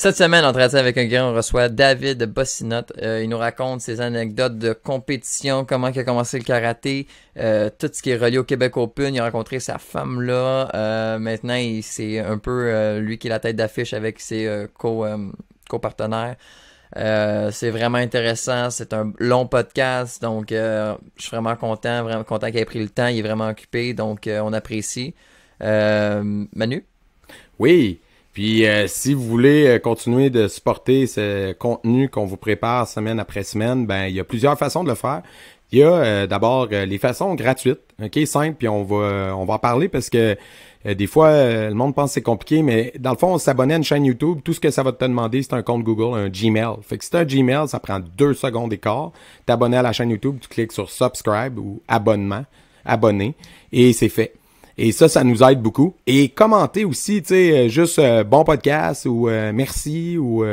Cette semaine, en train avec un gars, on reçoit David Bossinotte. Il nous raconte ses anecdotes de compétition, comment il a commencé le karaté, tout ce qui est relié au Québec Open. Il a rencontré sa femme là. Maintenant, c'est un peu lui qui est la tête d'affiche avec ses co-partenaires. C'est vraiment intéressant. C'est un long podcast, donc je suis vraiment content qu'il ait pris le temps. Il est vraiment occupé, donc on apprécie. Manu? Oui. Puis si vous voulez continuer de supporter ce contenu qu'on vous prépare semaine après semaine, ben il y a plusieurs façons de le faire. Il y a d'abord les façons gratuites, ok, simples, puis on va en parler parce que des fois le monde pense que c'est compliqué, mais dans le fond, s'abonner à une chaîne YouTube, tout ce que ça va te demander, c'est un compte Google, un Gmail. Fait que si t'as un Gmail, ça prend 2 secondes et quart. T'abonner à la chaîne YouTube, tu cliques sur subscribe ou abonner, et c'est fait. Et ça nous aide beaucoup. Et commenter aussi, tu sais, juste bon podcast ou merci ou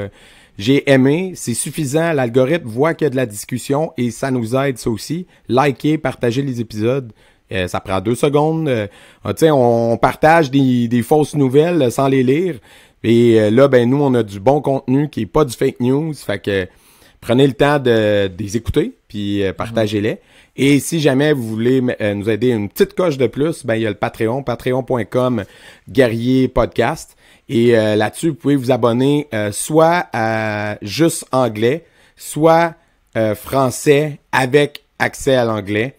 j'ai aimé, c'est suffisant. L'algorithme voit qu'il y a de la discussion et ça nous aide ça aussi. Liker, partager les épisodes, ça prend 2 secondes. Tu sais, on partage des fausses nouvelles sans les lire. Et là, ben nous, on a du bon contenu qui est pas du fake news. Fait que prenez le temps de les écouter puis partagez-les. Et si jamais vous voulez nous aider une petite coche de plus, ben il y a le Patreon, patreon.com/Guerrier Podcast. Et là-dessus, vous pouvez vous abonner soit à juste anglais, soit français avec accès à l'anglais.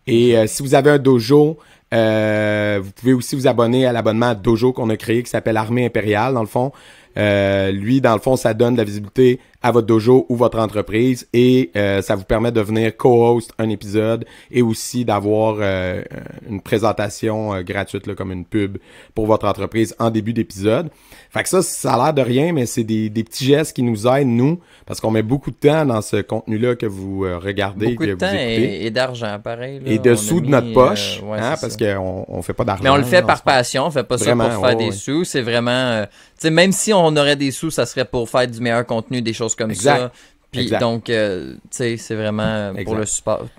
Et si vous avez un dojo, vous pouvez aussi vous abonner à l'abonnement dojo qu'on a créé qui s'appelle Armée Impériale, dans le fond. Lui, dans le fond, ça donne de la visibilité à votre dojo ou votre entreprise et ça vous permet de venir co-host un épisode et aussi d'avoir une présentation gratuite là, comme une pub pour votre entreprise en début d'épisode. Fait que ça a l'air de rien, mais c'est des petits gestes qui nous aident, nous, parce qu'on met beaucoup de temps dans ce contenu-là que vous regardez, beaucoup que de temps vous écoutez. et d'argent, pareil. Là, et de sous de notre poche, ouais, parce qu'on fait pas d'argent. Mais on le fait par passion, on fait pas ça pour faire des sous. C'est vraiment... tu sais, même si on aurait des sous, ça serait pour faire du meilleur contenu, des choses comme ça. Puis donc, tu sais, c'est vraiment pour le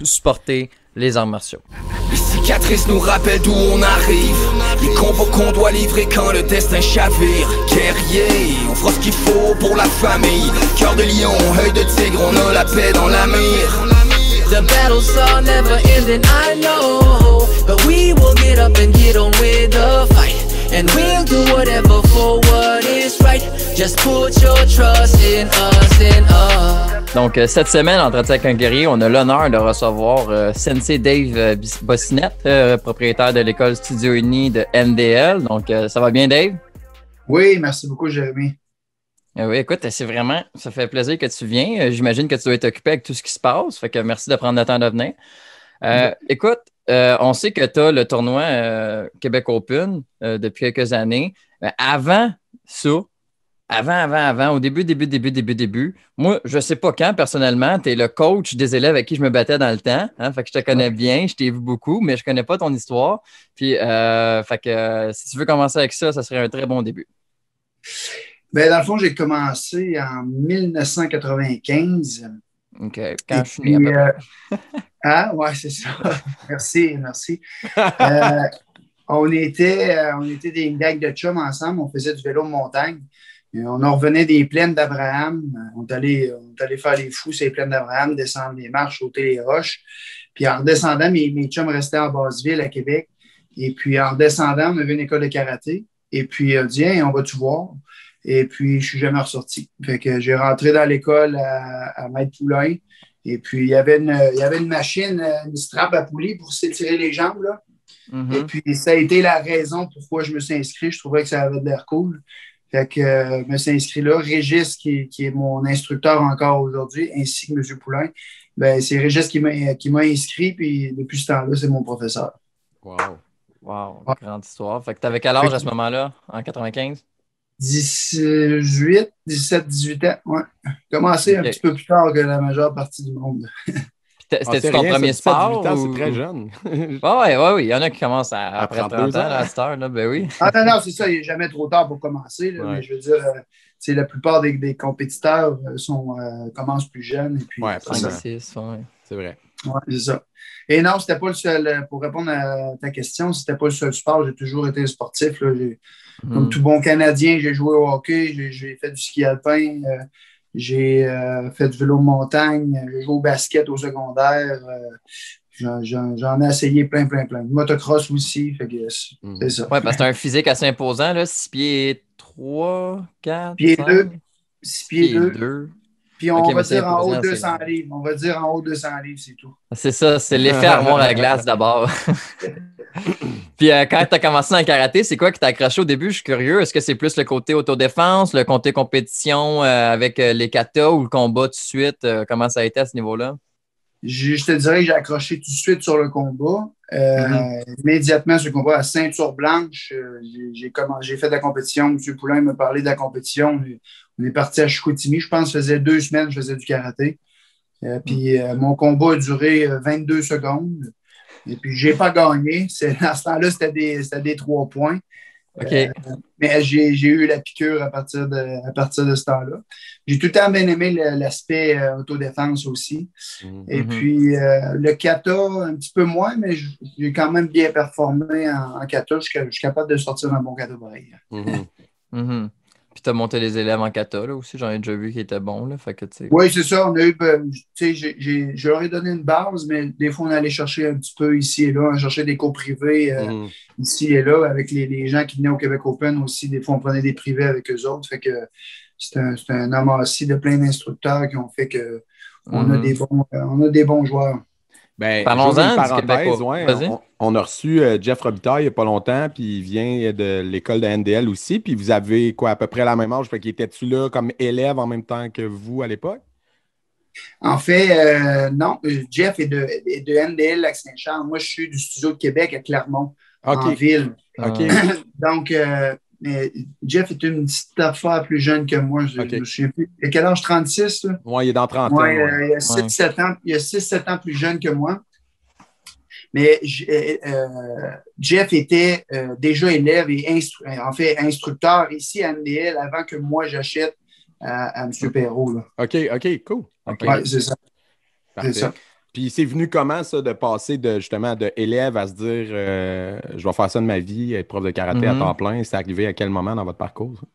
supporter les arts martiaux. Les cicatrices nous rappellent d'où on arrive. Les combats qu'on doit livrer quand le destin chavire. Guerrier, on fera ce qu'il faut pour la famille. Cœur de lion, œil de tigre, on a la paix dans la mire. The battles are never ending, I know. But we will get up and get on with the fight. And we'll do whatever for what is right. Just put your trust in us, in us. Donc, cette semaine, en train avec un guerrier, on a l'honneur de recevoir Sensei Dave Bossinotte, propriétaire de l'école Studio Uni de MDL. Donc, ça va bien, Dave? Oui, merci beaucoup, Jérémy. Oui, écoute, ça fait plaisir que tu viens. J'imagine que tu dois être occupé avec tout ce qui se passe. Fait que merci de prendre le temps de venir. Écoute, on sait que tu as le tournoi Québec Open depuis quelques années. Avant ça, au début, moi, je sais pas quand, personnellement, tu es le coach des élèves avec qui je me battais dans le temps. Hein, fait que je te connais bien, je t'ai vu beaucoup, mais je connais pas ton histoire. Puis, fait que si tu veux commencer avec ça serait un très bon début. Ben, dans le fond, j'ai commencé en 1995. OK, quand je suis né à peu près. Ah, ouais, c'est ça. Merci. On était des gangs de chums ensemble, on faisait du vélo de montagne. On en revenait des plaines d'Abraham. On est allé faire les fous sur les plaines d'Abraham, descendre les marches, sauter les roches. Puis en redescendant, mes chums restaient en Basse-Ville, à Québec. Et puis en redescendant, on avait une école de karaté. Et puis on dit, hey, on va-tu voir? Et puis je suis jamais ressorti. Fait que j'ai rentré dans l'école à Maître Poulain. Et puis il y avait une machine, une strap à poulie pour s'étirer les jambes, là. Mm-hmm. Et puis ça a été la raison pourquoi je me suis inscrit. Je trouvais que ça avait de l'air cool. Fait que je me suis inscrit là. Régis, qui est mon instructeur encore aujourd'hui, ainsi que M. Poulain, ben, c'est Régis qui m'a inscrit, puis depuis ce temps-là, c'est mon professeur. Wow, grande histoire. Fait que tu avais quel âge à ce moment-là, en 95? 17, 18 ans, ouais. Commencé un petit peu plus tard que la majeure partie du monde. C'était ton premier sport? C'est très jeune. Oui. Il y en a qui commencent après 30 ans à cette heure, là, ben oui. Non, c'est ça. Il n'est jamais trop tard pour commencer. Là, mais je veux dire, la plupart des compétiteurs commencent plus jeunes. Et puis, 36, c'est vrai. Ouais, c'est ça. Et non, c'était pas le seul, pour répondre à ta question, c'était pas le seul sport. J'ai toujours été sportif. Là. Comme tout bon Canadien, j'ai joué au hockey, j'ai fait du ski alpin, j'ai fait du vélo de montagne, j'ai joué au basket au secondaire. J'en ai essayé plein. Du motocross aussi, fait que c'est ça. Ouais, parce que c'est un physique assez imposant, là. 6 pieds 3, 4, Pieds 5, 2, 6 pieds 2. 2. Puis Ok, on mais va c'est dire en haut de imposant, 200 livres. On va dire en haut de 200 livres, c'est tout. c'est ça, c'est l'effet armoire à glace d'abord. Puis quand tu as commencé dans le karaté, c'est quoi qui t'a accroché au début? Je suis curieux. Est-ce que c'est plus le côté autodéfense, le côté compétition avec les katas ou le combat tout de suite? Comment ça a été à ce niveau-là? Je te dirais que j'ai accroché tout de suite sur le combat. Immédiatement sur le combat à ceinture blanche, j'ai fait de la compétition. M. Poulain m'a parlé de la compétition. On est parti à Chicoutimi. Je pense que ça faisait 2 semaines que je faisais du karaté. Puis mon combat a duré 22 secondes. Et puis, je n'ai pas gagné. À ce temps-là, c'était des 3 points. OK. Mais j'ai eu la piqûre à partir de ce temps-là. J'ai tout le temps bien aimé l'aspect autodéfense aussi. Et puis, le kata, un petit peu moins, mais j'ai quand même bien performé en kata. Je suis capable de sortir un bon kata pareil. Puis tu as monté les élèves en kata là, aussi. J'en ai déjà vu qui étaient bons. Là, fait que, oui, c'est ça. On a eu, je leur ai donné une base, mais des fois, on allait chercher un petit peu ici et là. On cherchait des cours privés ici et là avec les gens qui venaient au Québec Open aussi. Des fois, on prenait des privés avec eux autres. Fait que c'est un amassis de plein d'instructeurs qui ont fait qu'on a des bons joueurs. Ben, parlons-en une du Québec. On a reçu Jeff Robitaille il n'y a pas longtemps, puis il vient de l'école de NDL aussi, puis vous avez quoi, à peu près la même âge, fait qu'il était-tu là comme élève en même temps que vous à l'époque? En fait, non, Jeff est de NDL Lac-Saint-Charles. Moi, je suis du studio de Québec à Clermont, en ville. OK. Donc, mais Jeff est une petite affaire plus jeune que moi. Je me souviens plus. Il a quel âge? 36? Oui, il est dans 30 ans. Il a 6-7 ans. Il a 6-7 ans plus jeune que moi. Mais Jeff était déjà élève et instructeur ici à NDL avant que moi j'achète à M. Perrault. Là. OK, cool. Oui, c'est ça. Parfait. C'est ça. Puis c'est venu comment, ça, de passer justement de élève à se dire je vais faire ça de ma vie, être prof de karaté à temps plein? C'est arrivé à quel moment dans votre parcours? Ça?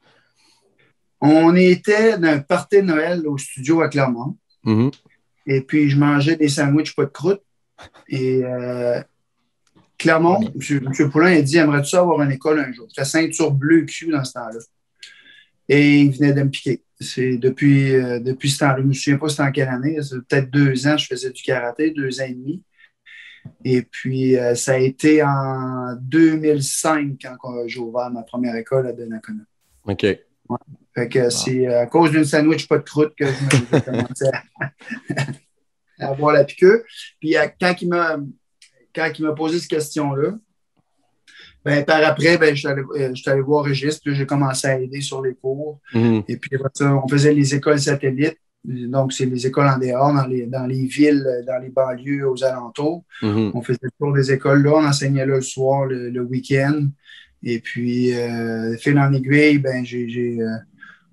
On était d'un party de Noël au studio à Clermont. Et puis, je mangeais des sandwichs pas de croûte. Et Clermont, M. Poulain a dit aimerais-tu avoir une école un jour? C'était ceinture bleue Q dans ce temps-là. Et il venait de me piquer. C'est depuis ce temps-là. Je ne me souviens pas c'était en quelle année. C'est peut-être 2 ans que je faisais du karaté, 2 ans et demi. Et puis, ça a été en 2005 quand j'ai ouvert ma première école à Donnacona. OK. Ouais. Fait que c'est à cause d'une sandwich pas de croûte que j'ai commencé à avoir la piqûre. Puis quand il m'a posé cette question-là, ben, par après, ben, je suis allé voir Régis, puis j'ai commencé à aider sur les cours. Et puis, on faisait les écoles satellites. Donc, c'est les écoles en dehors, dans les villes, dans les banlieues, aux alentours. On faisait le tour des écoles là, on enseignait là le soir, le week-end. Et puis, fil en aiguille, ben,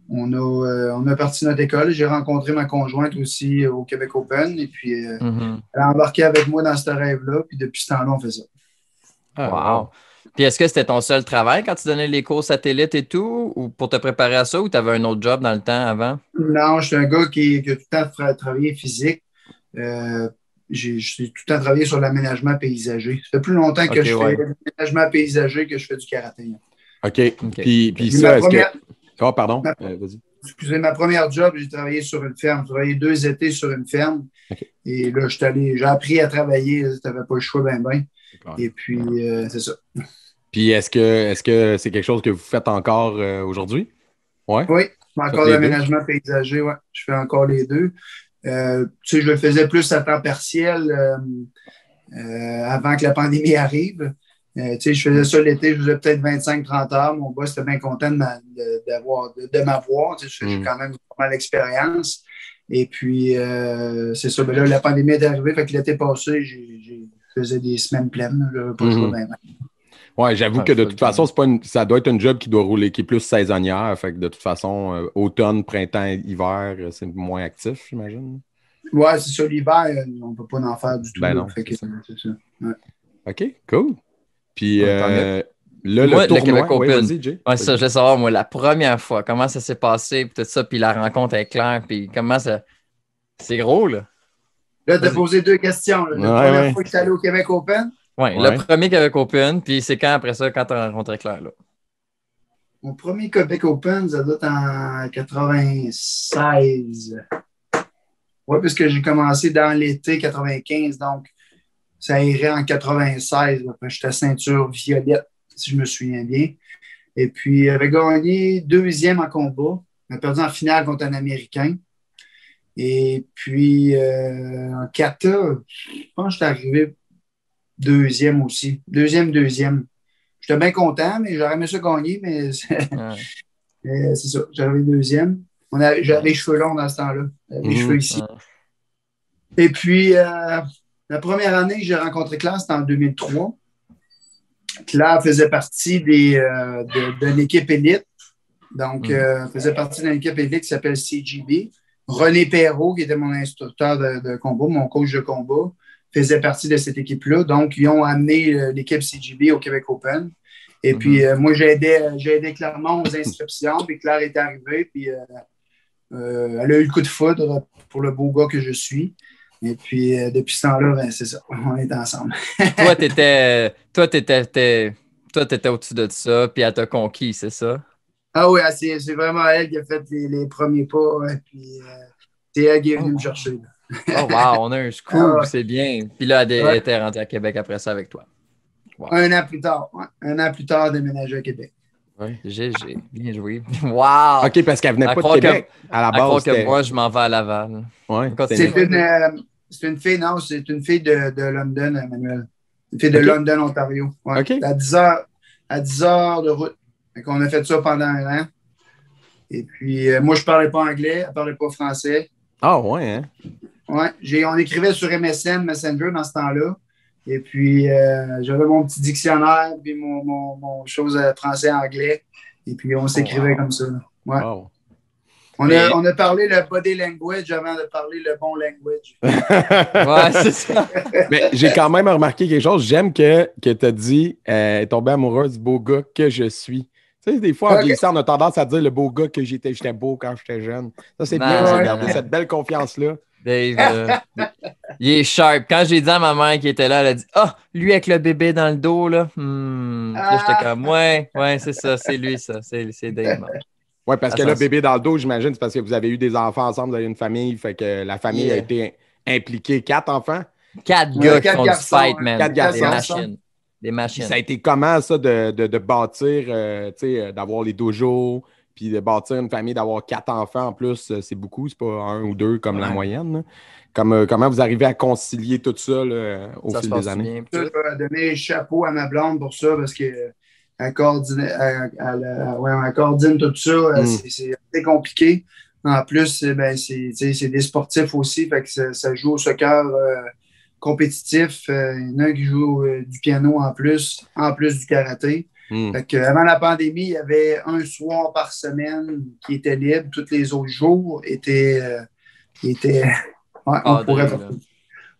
on a parti notre école. J'ai rencontré ma conjointe aussi au Québec Open. Et puis, elle a embarqué avec moi dans ce rêve-là. Puis, depuis ce temps-là, on fait ça. Wow! Puis est-ce que c'était ton seul travail quand tu donnais les cours satellites et tout, ou pour te préparer à ça, ou tu avais un autre job dans le temps avant? Non, je suis un gars qui a tout le temps travaillé physique. J'ai tout le temps travaillé sur l'aménagement paysager. Ça fait plus longtemps que je fais l'aménagement paysager que je fais du karaté. OK. Puis ça, est-ce que... Oh, pardon. Vas-y. Excusez, ma première job, j'ai travaillé sur une ferme. J'ai travaillé 2 étés sur une ferme. Okay. Et là, j'ai appris à travailler. Tu n'avais pas le choix, ben. Et puis, c'est ça. Puis, est-ce que c'est quelque chose que vous faites encore aujourd'hui? Ouais? Oui, encore l'aménagement paysager, ouais. Je fais encore les deux. Tu sais, je le faisais plus à temps partiel avant que la pandémie arrive. Tu sais, je faisais ça l'été, je faisais peut-être 25-30 heures. Mon boss était bien content de m'avoir. Tu sais, j'ai quand même pas mal d'expérience. Et puis, c'est ça. Mais là, la pandémie est arrivée. Fait que l'été passé, je faisais des semaines pleines. Oui, j'avoue que de toute façon, ça doit être un job qui doit rouler, qui est plus saisonnière. Fait que de toute façon, automne, printemps, hiver, c'est moins actif, j'imagine. Ouais, c'est ça, l'hiver, on ne peut pas en faire du tout. Ben non, fait que, c'est ça. c'est ça. Ouais. OK, cool. Puis Ouais, tant mieux. là, Moi, le le tournoi, Québec oui, Open. vas-y, Jay. Ouais, ça, je voulais savoir, moi, la première fois, comment ça s'est passé, puis tout ça, puis la rencontre avec Claire, puis comment ça. C'est gros, là. Là, tu as Vas-y. posé 2 questions. Là. La Ouais, première ouais. fois que tu es allé au Québec Open, Ouais, Ouais. le premier Québec Open, puis c'est quand après ça, quand tu as rencontré Claire, là? mon premier Québec Open, ça doit être en 96. Oui, parce que j'ai commencé dans l'été 95, donc ça irait en 96. Après, j'étais ceinture violette, si je me souviens bien. Et puis, j'avais gagné 2e en combat. On a perdu en finale contre un Américain. Et puis, en kata, je pense que j'étais arrivé 2e aussi. Deuxième. J'étais bien content, mais j'aurais aimé ça gagner, mais Ouais. c'est ça. J'arrivais 2e. J'avais les cheveux longs dans ce temps-là. J'avais les cheveux ici. Ouais. Et puis, la première année que j'ai rencontré Claire, c'était en 2003. Claire faisait partie de l'équipe élite. Donc, faisait partie d'une équipe élite qui s'appelle CGB. René Perrault, qui était mon instructeur de combat, mon coach de combat, faisait partie de cette équipe-là. Donc, ils ont amené l'équipe CGB au Québec Open. Et puis, moi, j'ai aidé Clermont aux inscriptions. Puis Claire est arrivée. Puis, elle a eu le coup de foudre pour le beau gars que je suis. Et puis, depuis ce temps-là, ben, c'est ça. On est ensemble. Toi, t'étais au-dessus de ça, puis elle t'a conquis, c'est ça? Ah oui, c'est vraiment elle qui a fait les premiers pas. Ouais, puis, c'est elle qui est venue me chercher. Là. Oh, wow, on a un scoop, Ah ouais. c'est bien. Puis là, elle Ouais. était rentrée à Québec après ça avec toi. Wow. Un an plus tard. Ouais. Un an plus tard, déménagé à Québec. Ouais. GG, bien joué. Wow! OK, parce qu'elle venait À pas de croire Québec. À la À croire base, que c'était... moi, je m'en vais à Laval. Ouais, Continue. C'est une fille, non, c'est une fille de London, Emmanuel. Une fille de OK. London, Ontario. Ouais. OK. À 10 heures de route. Donc, on a fait ça pendant un an. Et puis, moi, je ne parlais pas anglais, elle ne parlait pas français. Ah, ouais, hein? Ouais, on écrivait sur MSN, Messenger dans ce temps-là. Et puis, j'avais mon petit dictionnaire, puis mon chose français-anglais. Et puis, on s'écrivait wow. comme ça. Là. Ouais. Wow. On a parlé le body language avant de parler le bon language. Ouais, c'est ça. Mais j'ai quand même remarqué quelque chose. J'aime que tu as dit est tombée amoureuse du beau gars que je suis. Tu sais, des fois, en Ok. vieillissant, on a tendance à dire le beau gars que j'étais beau quand j'étais jeune. Ça, c'est Non, bien non, de garder non. cette belle confiance-là. Dave, il est sharp. Quand j'ai dit à ma mère qui était là, elle a dit « Ah, lui avec le bébé dans le dos, là. Puis là, j'étais comme « Ouais, c'est ça, c'est lui, ça. C'est Dave. » Oui, parce Ah, que ça, là, c'est- bébé dans le dos, j'imagine, c'est parce que vous avez eu des enfants ensemble, vous avez une famille, fait que la famille a Yeah. été impliquée. 4 enfants. 4 Ouais, gars qui quatre font du garçons, fight, hein. man. Quatre Des garçons. machines. Des Puis machines. ça a été comment, ça, de bâtir, tu sais, d'avoir les dojos, puis de bâtir une famille, d'avoir 4 enfants en plus, c'est beaucoup, c'est pas 1 ou 2 comme la moyenne. Là. Comment vous arrivez à concilier tout ça là, au Ça se fil passe des années? bien. Je vais donner chapeau à ma blonde pour ça parce qu'elle coordonne tout ça. C'est assez compliqué. En plus, ben, c'est des sportifs aussi, fait que ça joue au soccer compétitif. Il y en a un qui joue du piano en plus du karaté. Fait que, avant la pandémie, il y avait un soir par semaine qui était libre. Tous les autres jours étaient ouais,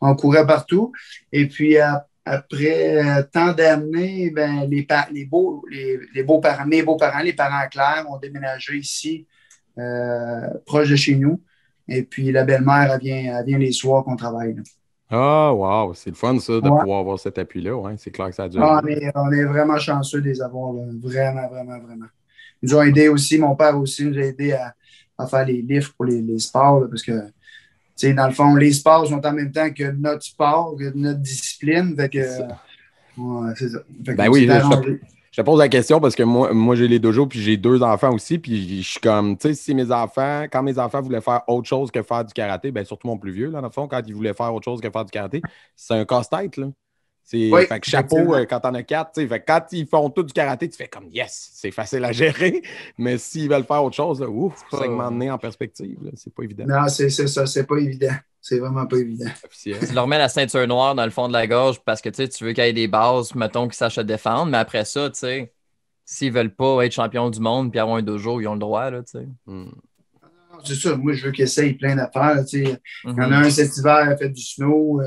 on courait partout. Et puis, après tant d'années, ben, mes beaux-parents, les parents Claire, ont déménagé ici, proche de chez nous. Et puis, la belle-mère, elle vient les soirs qu'on travaille. Là. Ah, wow, c'est le fun, ça, de Ouais. pouvoir avoir cet appui-là. Ouais, c'est clair que ça a duré. Ah, on est vraiment chanceux de les avoir. Là. Vraiment, vraiment, vraiment. Ils nous ont aidés aussi. Mon père aussi nous a aidés à faire les livres pour les sports. Là, parce que, tu sais, dans le fond, les sports sont en même temps que notre sport, que notre discipline. Fait que, ouais, c'est ça. Fait que Ben on oui, s'est arrangé. je te pose la question parce que moi j'ai les dojos puis j'ai 2 enfants aussi. Puis je suis comme, tu sais, si quand mes enfants voulaient faire autre chose que faire du karaté, ben surtout mon plus vieux, là, dans le fond, quand il voulait faire autre chose que faire du karaté, c'est un casse-tête, là. Oui, fait que chapeau effectivement. quand t'en as 4, tu sais. Fait que quand ils font tout du karaté, tu fais comme yes, c'est facile à gérer. Mais s'ils veulent faire autre chose, là, ouf, segment de nez en perspective, là, c'est pas évident. Non, c'est ça. C'est pas évident. C'est vraiment pas évident. Officiel. Tu leur mets la ceinture noire dans le fond de la gorge parce que tu veux qu'il y ait des bases, mettons, qui sachent se défendre. Mais après ça, tu sais, s'ils veulent pas être champion du monde puis avoir un dojo, ils ont le droit, là, tu sais. Non, c'est ça. Moi, je veux qu'il essaye plein d'affaires. Il y en a un cet hiver, il a fait du snow.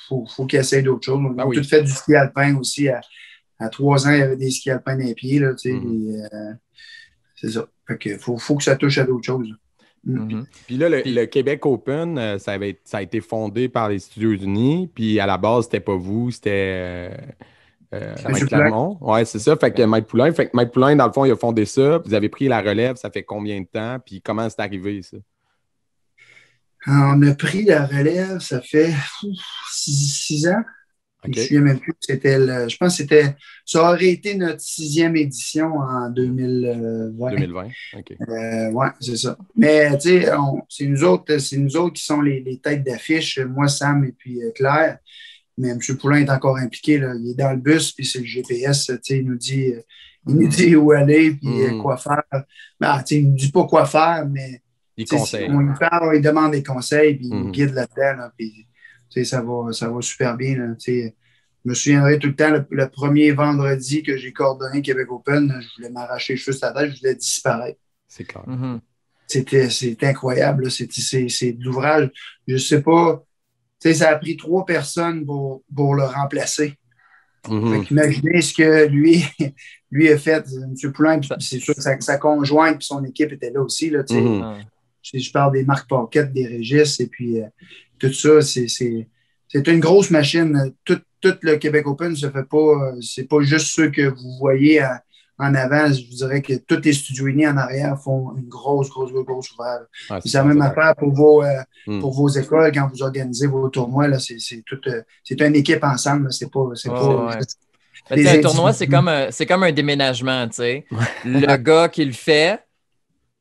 Faut qu'il essaye d'autres choses. On a tout fait du ski alpin aussi. À 3 ans, il y avait des skis alpins dans les pieds. Là, c'est ça. Fait que faut que ça touche à d'autres choses. Puis là, le Québec Open, ça a été fondé par les Studios Unis. Puis à la base, c'était pas vous, c'était Mike Clermont. Oui, c'est ça. Fait que Mike Poulain, dans le fond, il a fondé ça. Vous avez pris la relève, ça fait combien de temps? Puis comment c'est arrivé, ça? On a pris la relève, ça fait 6 ans. Okay. Je ne me souviens même plus. Je pense que ça aurait été notre 6e édition en 2020. 2020, OK. Oui, c'est ça. Mais tu sais, c'est nous autres qui sont les têtes d'affiche, moi, Sam et puis Claire. Mais M. Poulain est encore impliqué. Là. Il est dans le bus, puis c'est le GPS. Il nous dit où aller, puis quoi faire. Ben, il ne nous dit pas quoi faire, mais il conseille. On lui parle, il demande des conseils, puis il nous guide là-dedans. Là, puis, ça va super bien. Là, je me souviendrai tout le temps, le premier vendredi que j'ai coordonné Québec Open, je voulais m'arracher les cheveux sur la tête, je voulais disparaître. C'est clair. C'était incroyable. C'est de l'ouvrage. Je ne sais pas. Ça a pris 3 personnes pour le remplacer. Imaginez ce que lui a fait, M. Poulain, c'est sûr que sa conjointe et son équipe étaient là aussi. Là, je parle des Marc Paquette, des Régis, et puis tout ça, c'est une grosse machine. Tout le Québec Open se fait pas, c'est pas juste ceux que vous voyez en avant. Je vous dirais que tous les studios unis en arrière font une grosse ouvrage. C'est la même affaire pour vos écoles quand vous organisez vos tournois. Là, c'est une équipe ensemble. Là, c'est pas un tournoi, c'est comme un déménagement. T'sais. Le gars qui le fait,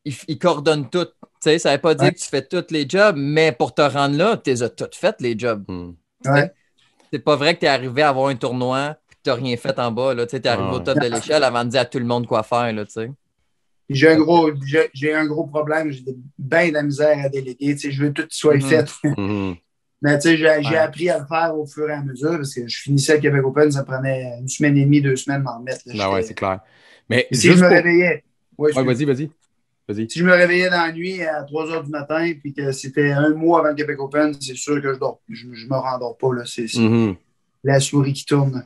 il coordonne tout. Ça ne veut pas dire que tu fais tous les jobs, mais pour te rendre là, tu les as toutes faites, les jobs. C'est pas vrai que tu es arrivé à avoir un tournoi et que tu n'as rien fait en bas. Tu es arrivé au top de l'échelle avant de dire à tout le monde quoi faire. Là, j'ai un gros problème. J'ai bien de la misère à déléguer. Je veux que tout soit fait. Mais j'ai appris à le faire au fur et à mesure parce que je finissais le Québec Open, ça prenait 1 semaine et demie, 2 semaines m'en remettre. C'est clair. Mais si je me réveillais. Vas-y. Si je me réveillais dans la nuit à 3 h du matin et que c'était 1 mois avant le Québec Open, c'est sûr que je dors. Je ne me rendors pas. Là. C'est la souris qui tourne.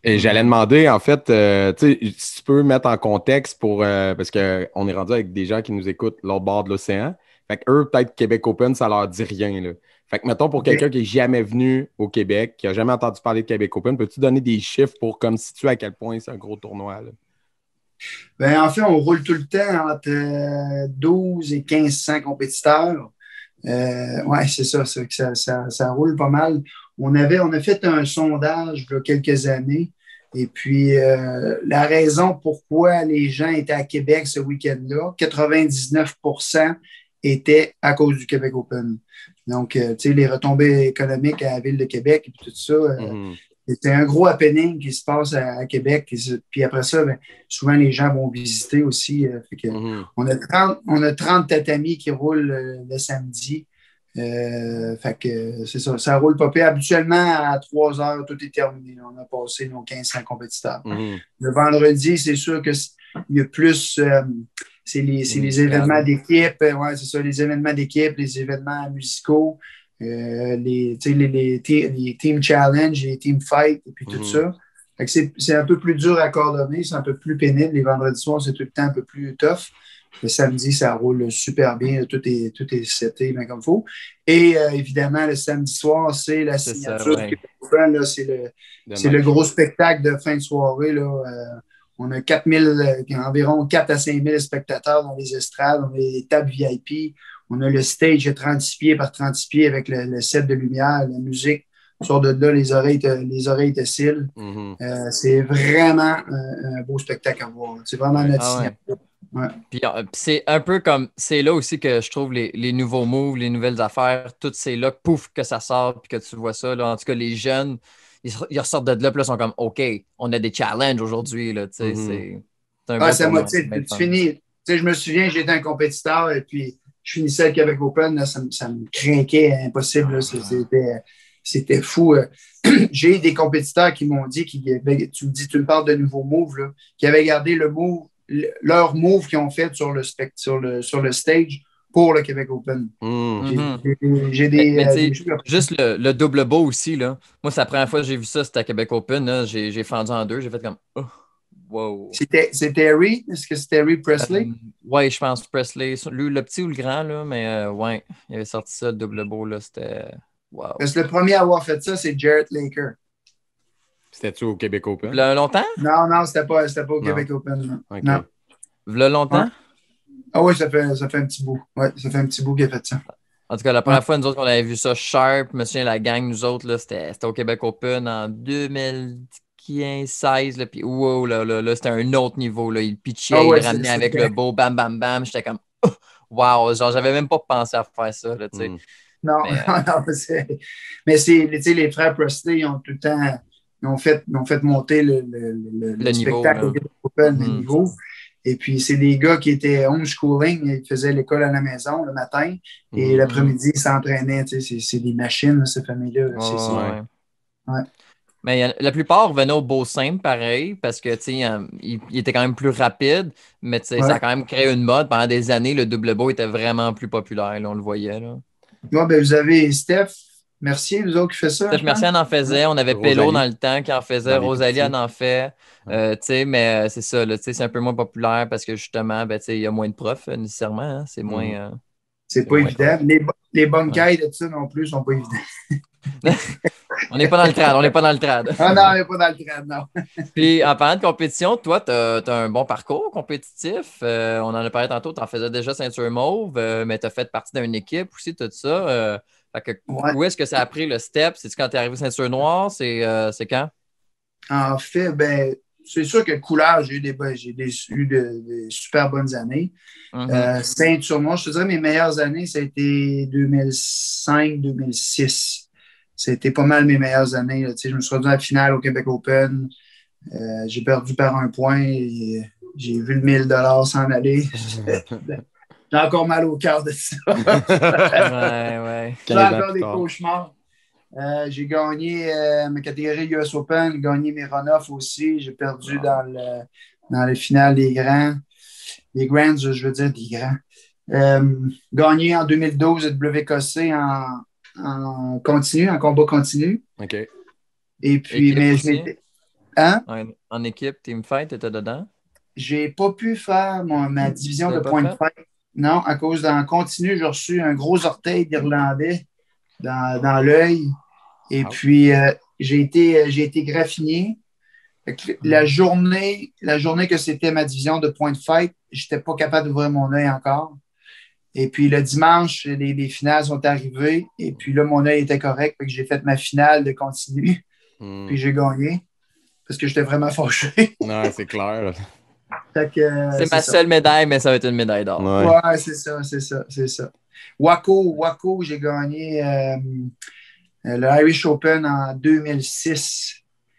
Et j'allais demander, en fait, si tu peux mettre en contexte parce qu'on est rendu avec des gens qui nous écoutent l'autre bord de l'océan. Fait qu'eux, peut-être Québec Open, ça leur dit rien. Là. Fait que, mettons, pour quelqu'un qui n'est jamais venu au Québec, qui n'a jamais entendu parler de Québec Open, peux-tu donner des chiffres pour comme situer à quel point c'est un gros tournoi? Là? Ben, en fait, on roule tout le temps entre 12 et 1500 compétiteurs. Oui, c'est ça, ça roule pas mal. On a fait un sondage il y a quelques années. Et puis, la raison pourquoi les gens étaient à Québec ce week-end-là, 99% étaient à cause du Québec Open. Donc, tu sais, les retombées économiques à la Ville de Québec et tout ça, c'est un gros happening qui se passe à Québec. Puis après ça, ben, souvent, les gens vont visiter aussi. Fait que on a 30 tatamis qui roulent le samedi. Fait que c'est ça. Ça roule pas pire. Habituellement, à 3 heures, tout est terminé. On a passé nos 1500 compétiteurs. Le vendredi, c'est sûr qu'il y a plus... c'est les événements d'équipe. Ouais, c'est ça, les événements d'équipe, les événements musicaux. Les team challenge, les team fight et puis tout ça. Fait que c'est un peu plus dur à coordonner, c'est un peu plus pénible. Les vendredis soirs, c'est tout le temps un peu plus tough. Le samedi, ça roule super bien, tout est seté bien comme il faut. Et évidemment, le samedi soir, c'est la signature du Québec Open. C'est le gros spectacle de fin de soirée. Là, on a environ 4 à 5 000 spectateurs dans les estrades, on a les tables VIP. On a le stage de 36 pieds par 36 pieds avec le set de lumière, la musique. Sort de là, les oreilles te cillent. C'est vraiment un beau spectacle à voir. C'est vraiment notre signature. Ouais. Puis c'est un peu comme, c'est là aussi que je trouve les nouveaux moves, les nouvelles affaires, tout c'est là, pouf, que ça sort, puis que tu vois ça. Là. En tout cas, les jeunes, ils ressortent de là, puis là, ils sont comme, OK, on a des challenges aujourd'hui. Là, c'est un bon ça motive. Tu finis. Je me souviens, j'étais un compétiteur, et puis je finissais le Québec Open, là, ça me craquait impossible. Là, c'était fou. J'ai des compétiteurs qui m'ont dit, tu me parles de nouveaux moves, là, qui avaient gardé le move leur move qu'ils ont fait sur le stage pour le Québec Open. J'ai des juste le double beau aussi, là. Moi, c'est la première fois que j'ai vu ça, c'était à Québec Open. Là. J'ai fendu en deux. J'ai fait comme oh, wow. C'était Harry? Est-ce que c'était Harry Presley? Oui, je pense Presley. Lui, le petit ou le grand, là, mais ouais, il avait sorti ça, le double beau, là. C'était wow. Parce que le premier à avoir fait ça, c'est Jarrett Laker. C'était-tu au Québec Open? V'là longtemps? Non, c'était pas au Québec Open. Okay. Non. V'là longtemps? Ouais. Ah oui, ça fait un petit bout. Ouais, ça fait un petit bout qu'il a fait ça. En tout cas, la première fois, nous autres, qu'on avait vu ça sharp, monsieur, la gang, nous autres, là, c'était au Québec Open en 2015-16. Puis wow, là, c'était un autre niveau. Là. Il pitchait, il ramenait avec le beau bam, bam, bam. J'étais comme oh, wow, genre, j'avais même pas pensé à faire ça. Là, tu sais. Non, mais c'est les frères Presley, ils ont tout le temps ils ont fait monter le niveau, spectacle au Québec Open, le niveau. Et puis, c'est des gars qui étaient homeschooling, ils faisaient l'école à la maison le matin et l'après-midi, ils s'entraînaient. C'est des machines, là, ces familles-là. Ouais. Mais la plupart venaient au beau simple, pareil, parce que il était quand même plus rapide, mais ça a quand même créé une mode. Pendant des années, le double beau était vraiment plus populaire, là, on le voyait. Là. Ouais, ben, vous avez Steph Mercier, vous autres, qui fait ça. Steph Mercier en faisait. On avait Pello dans le temps qui en faisait. Rosalie en fait. Mais c'est ça, là, c'est un peu moins populaire parce que justement, il y a moins de profs, nécessairement. Hein, c'est moins. C'est pas évident. Les bonnes cailles de ça non plus sont pas évidents. On n'est pas dans le trad. Ah non, on n'est pas dans le trad, non. Puis en parlant de compétition, toi, tu as un bon parcours compétitif. On en a parlé tantôt, tu en faisais déjà ceinture mauve, mais tu as fait partie d'une équipe aussi, tout ça. Où est-ce que ça a pris le step? C'est-tu quand tu es arrivé ceinture noire? C'est quand? En fait, c'est sûr que couleur, j'ai eu des super bonnes années. Ceinture noire, je te dirais, mes meilleures années, ça a été 2005-2006. C'était pas mal mes meilleures années. Là. Je me suis rendu à la finale au Québec Open. J'ai perdu par 1 point. Et j'ai vu le 1000$ s'en aller. J'ai encore mal au cœur de ça. ouais. J'ai encore des cauchemars. J'ai gagné ma catégorie US Open, j'ai gagné mes runoffs aussi. J'ai perdu dans les finales des grands. Les grands, je veux dire des grands. Gagné en 2012 à WKC en continu, en combat continu. OK. Et puis, mais je m'étais. Hein? En équipe, team fight, tu étais dedans? J'ai pas pu faire ma division de point de fight. Non, à cause d'en continu, j'ai reçu un gros orteil d'Irlandais dans l'œil. Et puis, j'ai été graffinier. La journée que c'était ma division de point de fight, je n'étais pas capable d'ouvrir mon œil encore. Et puis, le dimanche, les finales sont arrivées. Et puis là, mon œil était correct. Fait que j'ai fait ma finale de continu. Puis j'ai gagné. Parce que j'étais vraiment fâché. Non, c'est clair. C'est ma seule médaille, mais ça va être une médaille d'or. Ouais, c'est ça. Waco, j'ai gagné le Irish Open en 2006.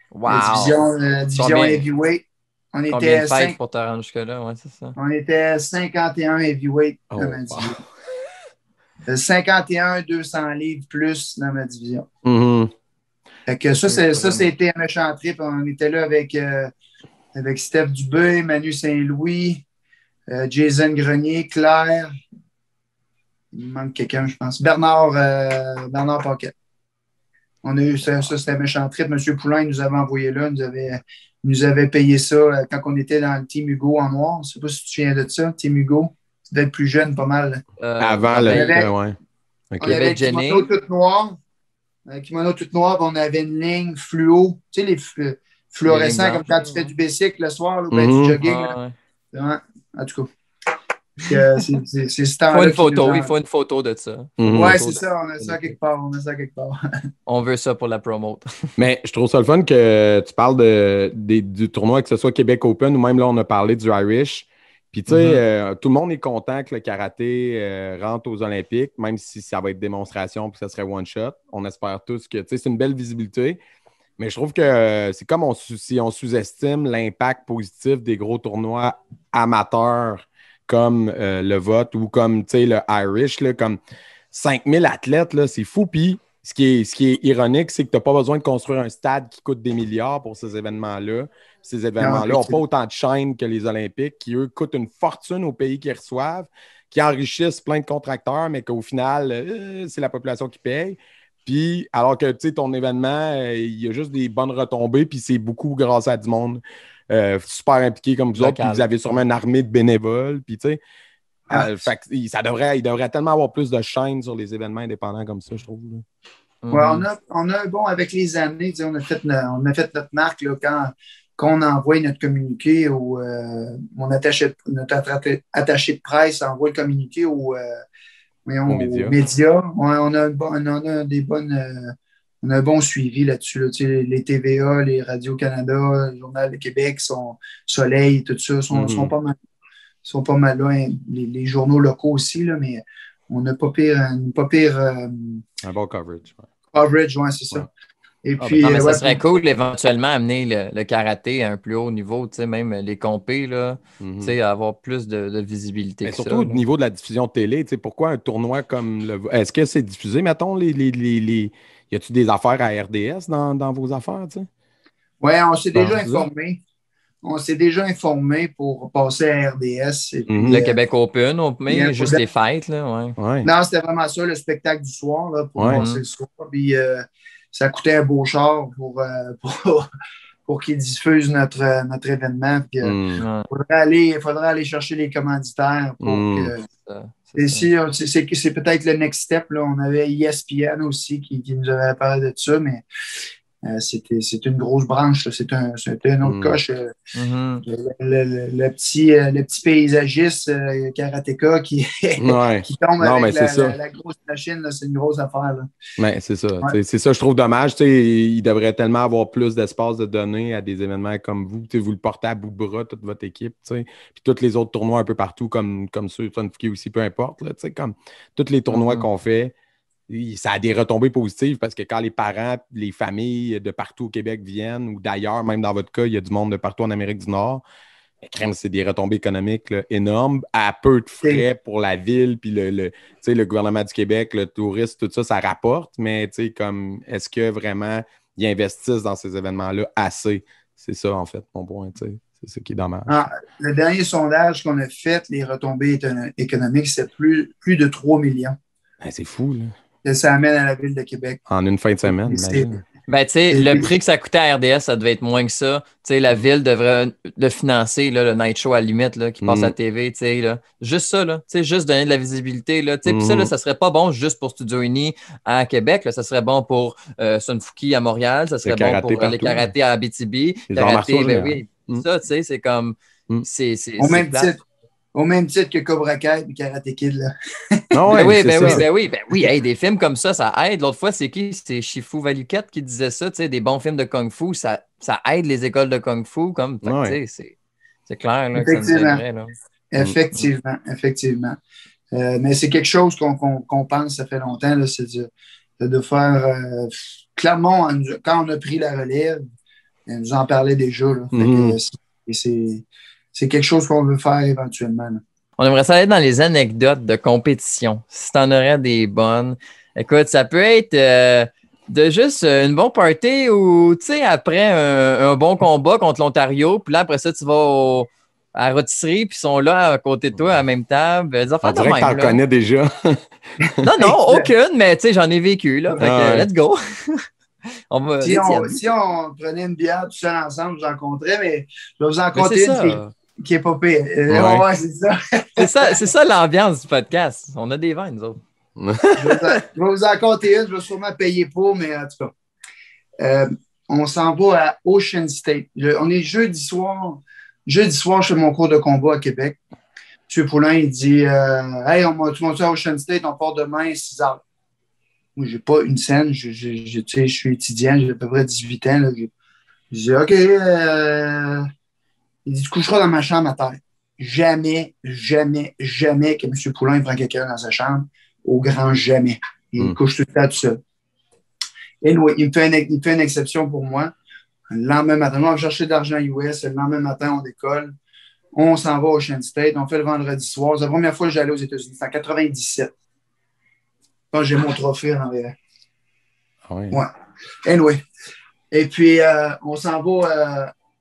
Wow. La division heavyweight. On Combien de fights pour te rendre jusque-là? Ouais, c'est ça. On était 51 heavyweight dans ma division. 51, 200 livres plus dans ma division. Fait que ça, c'était un méchant trip. On était là avec Steph Dubé, Manu Saint-Louis, Jason Grenier, Claire. Il manque quelqu'un, je pense. Bernard Paquet. On a eu ça, c'était un méchant trip. M. Poulain nous avait envoyé là, nous avait payé ça quand on était dans le Team Hugo en noir. Je ne sais pas si tu te souviens de ça, Team Hugo. Tu devais être plus jeune, pas mal. Avant le. Ouais. Okay. On avait kimono tout noir. Kimono tout noir, on avait une ligne fluo. Tu sais, les fluorescents, comme quand tu fais du bicycle le soir, ou du jogging. Ouais. En tout cas. C'est ce temps-là. Il faut une photo de ça. Ouais, c'est ça. On a ça quelque part. On veut ça pour la promote. Mais je trouve ça le fun que tu parles du tournoi, que ce soit Québec Open ou même là, on a parlé du Irish. Puis, tu sais, tout le monde est content que le karaté rentre aux Olympiques, même si ça va être démonstration puis ça serait one-shot. On espère tous que, tu sais, c'est une belle visibilité. Mais je trouve que c'est comme si on sous-estime l'impact positif des gros tournois amateurs comme le vote ou comme, tu sais, le Irish, là, comme 5000 athlètes, là, c'est fou. Puis ce qui est ironique, c'est que tu n'as pas besoin de construire un stade qui coûte des milliards pour ces événements-là. Ces événements-là n'ont pas autant de chaînes que les Olympiques, qui, eux, coûtent une fortune aux pays qui reçoivent, qui enrichissent plein de contracteurs, mais qu'au final, c'est la population qui paye. Puis, alors que, tu sais, ton événement, il y a juste des bonnes retombées, puis c'est beaucoup grâce à du monde super impliqué comme vous autres, puis vous avez sûrement une armée de bénévoles, puis tu sais, il devrait tellement avoir plus de chaînes sur les événements indépendants comme ça, je trouve. Ouais, on a, bon, avec les années, on a fait notre marque là, quand on envoie notre communiqué mon attaché de presse envoie le communiqué aux médias. Ouais, on a un bon suivi là-dessus. Là. Les TVA, les Radio-Canada, le Journal de Québec, Soleil, tout ça, sont pas mal là. Les journaux locaux aussi, là, mais on n'a pas pire. Un bon coverage. Coverage, oui, c'est ça. Et puis, ça serait cool éventuellement amener le karaté à un plus haut niveau, même les compés, là, avoir plus de visibilité. Mais surtout au niveau de la diffusion de télé, pourquoi un tournoi comme est-ce que c'est diffusé, mettons, y a-t-il des affaires à RDS dans vos affaires? Oui, on s'est déjà informé. On s'est déjà informé pour passer à RDS. Et puis, le Québec Open, mais juste les fêtes. Là, ouais. Non, c'était vraiment ça, le spectacle du soir, là, pour passer le soir. Puis ça coûtait un beau char pour qu'ils diffusent notre événement. Puis, il faudrait aller chercher les commanditaires pour que. C'est peut-être le next step. Là. On avait ESPN aussi qui nous avait parlé de ça, mais c'est une grosse branche. C'était un autre coche. Le petit paysagiste karatéka qui tombe avec la grosse machine, là, c'est une grosse affaire. Là. Mais c'est ça. Ouais. C'est ça, je trouve dommage. Il devrait tellement avoir plus d'espace de donner à des événements comme vous. Vous le portez à bout de bras, toute votre équipe. Puis tous les autres tournois un peu partout, comme ceux de Funfuki aussi, peu importe. Là, comme tous les tournois qu'on fait. Ça a des retombées positives parce que quand les parents, les familles de partout au Québec viennent ou d'ailleurs, même dans votre cas, il y a du monde de partout en Amérique du Nord, c'est des retombées économiques là, énormes, à peu de frais pour la ville, puis le gouvernement du Québec, le tourisme, tout ça, ça rapporte, mais comme est-ce que vraiment ils investissent dans ces événements-là assez? C'est ça, en fait, mon point, c'est ce qui est dommage. Le dernier sondage qu'on a fait, les retombées économiques, c'est plus de 3 millions. C'est fou, là. Que ça amène à la ville de Québec. En une fin de semaine, le prix que ça coûtait à RDS, ça devait être moins que ça. La ville devrait le financer, là, le night show à la limite, là, qui passe à la TV. Là. Juste ça, là, juste donner de la visibilité. Puis ça, là, ça serait pas bon juste pour Studio Uni à Québec. Là, ça serait bon pour Sunfuki à Montréal. Ça serait bon pour les karatés à Abitibi. Oui. Ça, c'est comme... Au même titre que Cobra Kai et Karate Kid. Là. Oui. Hey, des films comme ça aide. L'autre fois, c'est qui? C'est Shifu Valuket qui disait ça. Des bons films de Kung Fu, ça aide les écoles de Kung Fu. C'est clair là, que ça nous aiderait. Là. Effectivement. Mais c'est quelque chose qu'on pense, ça fait longtemps, là, c'est de faire... Clermont, quand on a pris la relève, elle nous en parlait déjà. Là. C'est quelque chose qu'on veut faire éventuellement. Là. On aimerait ça aller dans les anecdotes de compétition. Si tu en aurais des bonnes. Écoute, ça peut être de juste une bonne party ou, tu sais, après un bon combat contre l'Ontario, puis là, après ça, tu vas à la rôtisserie, puis ils sont là à côté de toi, à la même table. On dirait que t'en connais déjà. Non, aucune, mais tu sais, j'en ai vécu, là. Fait que, let's go. Si on prenait une bière tout seul ensemble, j'en compterais, mais je vais vous en compter une qui est pas pire. C'est ça. C'est ça l'ambiance du podcast. On a des vins, nous autres. Je vais vous en compter une. Je vais sûrement payer pour, mais en tout cas. On s'en va à Ocean State. On est jeudi soir. Jeudi soir, je fais mon cours de combat à Québec. M. Poulain, il dit Hey, tu montes à Ocean State, on part demain à 6 heures. Moi, j'ai pas une scène. Je suis étudiant, j'ai à peu près 18 ans. Là. Je dis OK. Il dit, tu coucheras dans ma chambre à terre. Jamais que M. Poulain prend quelqu'un dans sa chambre. Au grand jamais. Il couche tout le temps tout seul. Et anyway, il me fait une exception pour moi. Le lendemain matin, on va chercher de l'argent US. Le lendemain matin, on décolle. On s'en va au Ocean State. On fait le vendredi soir. C'est la première fois que j'allais aux États-Unis. C'est en 97. Quand j'ai mon trophée en arrière. Ouais. Ouais. Anyway. Et puis, on s'en va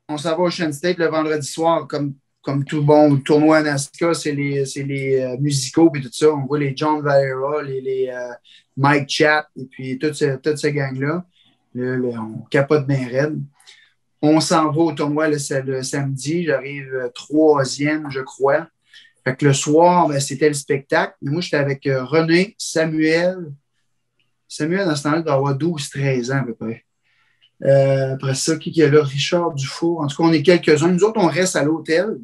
au Ocean State le vendredi soir, comme tout bon tournoi à NASCAR, c'est les musicaux et tout ça. On voit les John Valera, les Mike Chat, et puis toute cette gang-là. On capote bien raide. On s'en va au tournoi le samedi. J'arrive troisième, je crois. Fait que le soir, ben, c'était le spectacle. Mais moi, j'étais avec René, Samuel. Samuel, dans ce temps-là, il doit avoir 12-13 ans à peu près. Après ça, qui est là? Richard Dufour. En tout cas, on est quelques-uns. Nous autres, on reste à l'hôtel.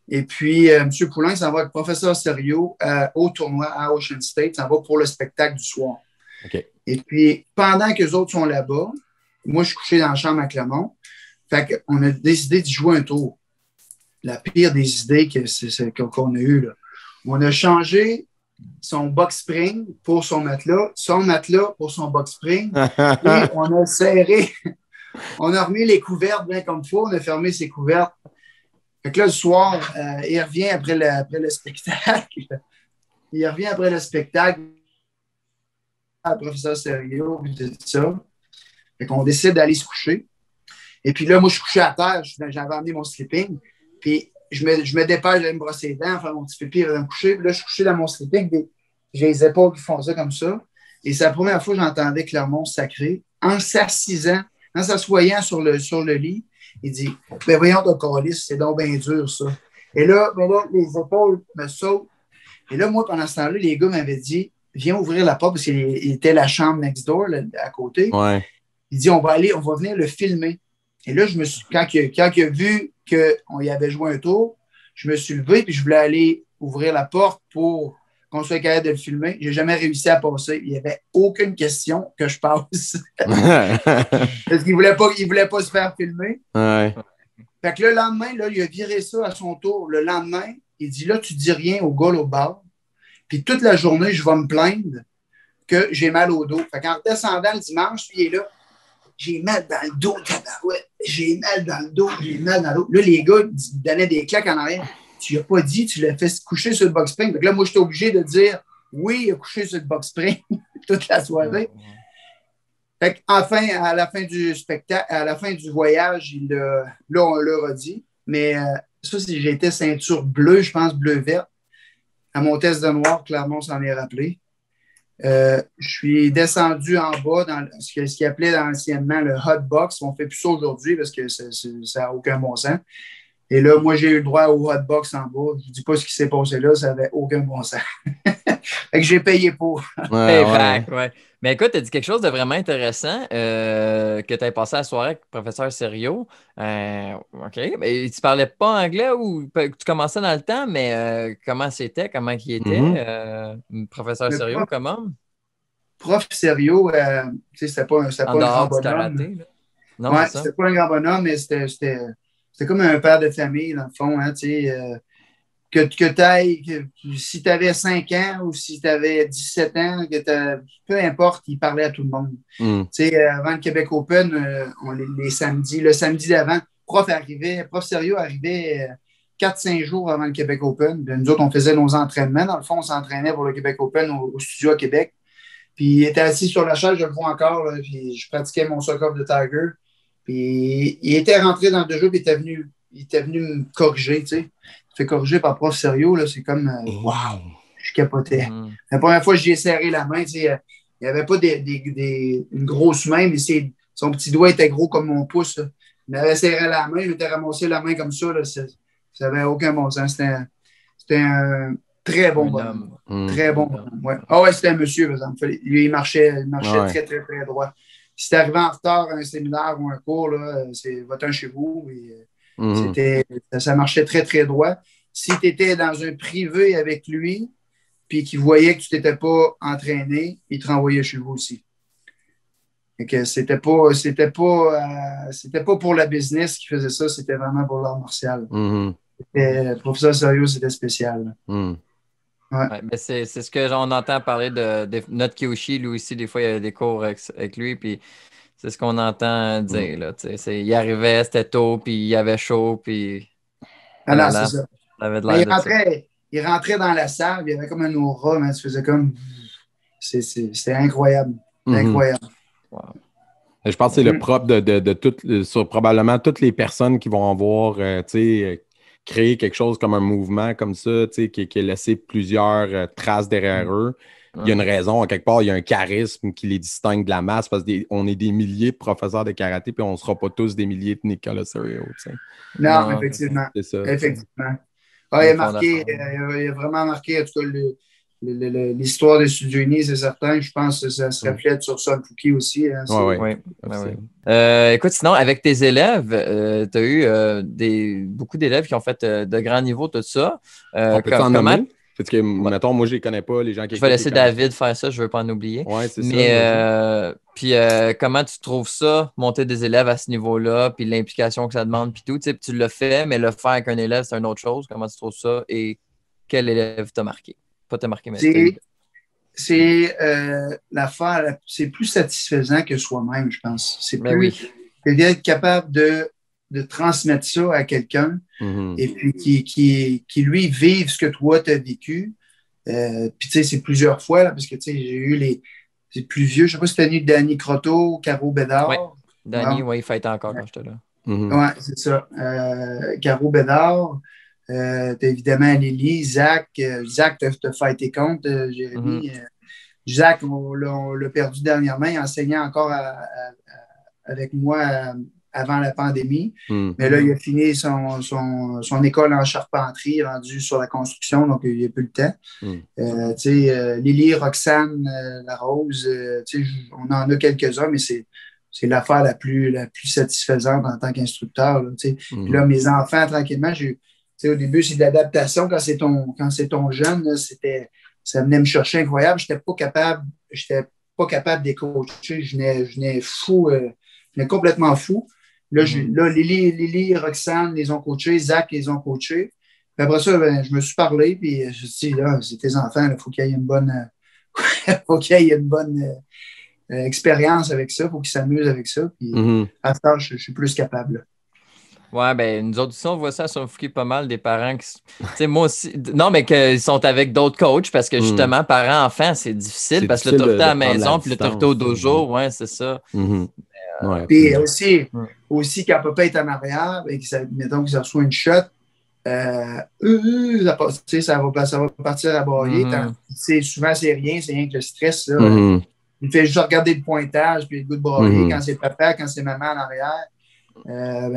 Et puis, M. Poulain s'en va avec le professeur Serio au tournoi à Ocean State. Ça va pour le spectacle du soir. OK. Et puis, pendant que les autres sont là-bas, moi, je suis couché dans la chambre à Clermont. Fait qu'on a décidé d'y jouer un tour. La pire des idées qu'on a eues, là. On a changé son box spring pour son matelas pour son box spring. Et on a serré, on a remis les couvertes bien comme il faut, on a fermé ses couvertes. Fait que là, le soir, il revient après le spectacle. Il revient après le spectacle, le professeur Serio, et tout ça. Fait qu'on décide d'aller se coucher. Et puis là, moi, je suis couché à terre. J'avais amené mon sleeping. Puis je me dépêche d'aller me brosser les dents, faire mon petit pipi avant de me coucher. Puis là, je suis couché dans mon sleeping. J'ai les épaules qui font ça comme ça. Et c'est la première fois que j'entendais Clermont sacré. En s'assoyant sur le lit, il dit « Ben voyons, ton calice, c'est donc bien dur, ça. » Et là, les épaules me sautent. Et là, moi, pendant ce temps-là, les gars m'avaient dit « Viens ouvrir la porte, parce qu'il était la chambre next door, là, à côté. Ouais. » Il dit « On va venir le filmer. » Et là, quand il a vu qu'on y avait joué un tour, je me suis levé et je voulais aller ouvrir la porte pour qu'on soit capable de le filmer. Je n'ai jamais réussi à passer. Il n'y avait aucune question que je passe. Parce qu'il ne voulait pas se faire filmer. Ouais. Fait que le lendemain, là, il a viré ça à son tour. Le lendemain, il dit là, tu dis rien au gars au bar. Puis toute la journée, je vais me plaindre que j'ai mal au dos. Fait qu'en redescendant le dimanche, il est là. J'ai mal dans le dos, tabarouette. J'ai mal dans le dos, j'ai mal dans l'eau. Là, les gars me donnaient des claques en arrière. Tu n'as pas dit, tu l'as fait coucher sur le box spring. Donc là, moi, j'étais obligé de dire oui, il a couché sur le box spring toute la soirée. Fait qu'enfin, à la fin du spectacle, à la fin du voyage, là, on l'a redit. Mais ça, j'étais ceinture bleue, je pense, bleu-vert. À mon test de noir, clairement, on s'en est rappelé. Je suis descendu en bas dans ce qu'ils appelaient anciennement le hot box. On ne fait plus ça aujourd'hui parce que ça n'a aucun bon sens. Et là, moi, j'ai eu le droit au hot box en bas. Je ne dis pas ce qui s'est passé là, ça n'avait aucun bon sens. Fait que j'ai payé pour. Ouais. Mais écoute, tu as dit quelque chose de vraiment intéressant que tu as passé la soirée avec le professeur Serio. OK. Mais tu parlais pas anglais ou tu commençais dans le temps, mais comment c'était, comment il était, professeur Serio, comment? Prof Serio, c'était pas un grand bonhomme. Karaté, là. Non, ouais, c'était pas un grand bonhomme, mais c'était comme un père de famille, dans le fond, hein, que tu ailles, si tu avais 5 ans ou si tu avais 17 ans, peu importe, il parlait à tout le monde. Avant le Québec Open, les samedis, le samedi d'avant, prof Serio arrivait 4-5 jours avant le Québec Open. Puis nous autres, on faisait nos entraînements. Dans le fond, on s'entraînait pour le Québec Open au studio à Québec. Puis il était assis sur la chaise, je le vois encore, là, puis je pratiquais mon soccer de Tiger. Puis il était rentré dans le jeu, puis il était venu me corriger, tu sais. Il fait corriger par prof Serio, là, c'est comme wow! Je capotais. La première fois que j'ai serré la main, tu sais, il n'y avait pas une grosse main, mais son petit doigt était gros comme mon pouce. Là. Il m'avait serré la main, il m'était ramassé la main comme ça, là, ça n'avait aucun bon sens. C'était un très bon bonhomme. Très bon bonhomme. Ouais. Ah ouais, c'était un monsieur, par exemple. Lui, il marchait très, très, très droit. Si tu arrivé en retard à un séminaire ou un cours, là, va-t'en chez vous. Et, ça marchait très, très droit. Si tu étais dans un privé avec lui, puis qu'il voyait que tu t'étais pas entraîné, il te renvoyait chez vous aussi. Que c'était pas pour la business qu'il faisait ça, c'était vraiment pour l'art martial. Professeur Serio, c'était spécial. Ouais, mais c'est ce que on entend parler de notre Kyoshi, lui aussi, des fois, il y a des cours avec lui, puis c'est ce qu'on entend dire. Là, il arrivait, c'était tôt, puis il avait chaud, puis... Alors, c'est ça. Il rentrait dans la salle, il y avait comme un aura, mais tu faisais comme... C'était incroyable. Incroyable. Wow. Je pense que c'est le propre sur probablement toutes les personnes qui vont avoir créé quelque chose comme un mouvement comme ça, qui a laissé plusieurs traces derrière eux. Il y a une raison, quelque part, il y a un charisme qui les distingue de la masse parce qu'on est des milliers de professeurs de karaté puis on ne sera pas tous des milliers de Nicolas Serio. Non, effectivement. C'est ça. Effectivement. Ah, il a vraiment marqué, en tout cas, l'histoire des Studio-Unis, c'est certain. Je pense que ça se reflète sur Sun Fuki aussi. Hein, oui. Écoute, sinon, avec tes élèves, tu as eu beaucoup d'élèves qui ont fait de grands niveaux, tout ça. On peut en nommer? Parce que, mettons, moi, je les connais pas, les gens qui... Je vais laisser David faire ça, je ne veux pas en oublier. Oui, c'est ça. Mais, puis, comment tu trouves ça, monter des élèves à ce niveau-là, puis l'implication que ça demande, puis tout, tu le fais, mais le faire avec un élève, c'est une autre chose. Comment tu trouves ça et quel élève t'a marqué? Pas t'a marqué, mais c'est l'affaire, c'est plus satisfaisant que soi-même, je pense. C'est plus d'être capable de transmettre ça à quelqu'un et puis qui lui vive ce que toi tu as vécu. Puis tu sais, c'est plusieurs fois, là, parce que tu sais, j'ai eu les plus vieux. Je ne sais pas si tu as eu Danny Croteau, Caro Bédard. Oui, Danny, il fêtait encore quand j'étais là. Oui, c'est ça. Caro Bédard. T'as évidemment Lily, Zach. Zach t'a fêté contre, Jérémy. Zach, on l'a perdu dernièrement. Il enseignait encore avec moi avant la pandémie. Mais là, il a fini son école en charpenterie, rendu sur la construction, donc il n'a plus le temps. Lily, Roxane, La Rose, on en a quelques-uns, mais c'est l'affaire la plus satisfaisante en tant qu'instructeur. Là, mes enfants, tranquillement, au début, c'est de l'adaptation. Quand c'est ton jeune, là, ça venait me chercher incroyable. Je n'étais pas capable de les coacher. Je venais fou, je venais complètement fou. Là, Lily et Roxane les ont coachés, Zach les ont coachés. Puis après ça, je me suis parlé, puis je me suis dit, là, c'est tes enfants, il faut qu'il y ait une bonne expérience avec ça, il faut qu'ils s'amusent avec ça. Puis à ce temps, je suis plus capable. Là. Ouais, ben nous autres, on voit ça sur Fouki pas mal, des parents qui... Tu sais, moi aussi... Non, mais qu'ils sont avec d'autres coachs parce que justement, parents-enfants, c'est difficile parce que l'autorité à la maison puis l'autorité au dojo, ouais, c'est ça. Puis aussi, quand papa est en arrière, et mettons que ça reçoit une shot, ça va partir à broyer. Souvent, c'est rien que le stress. Là, il fait juste regarder le pointage puis le goût de broyer quand c'est papa, quand c'est maman en arrière.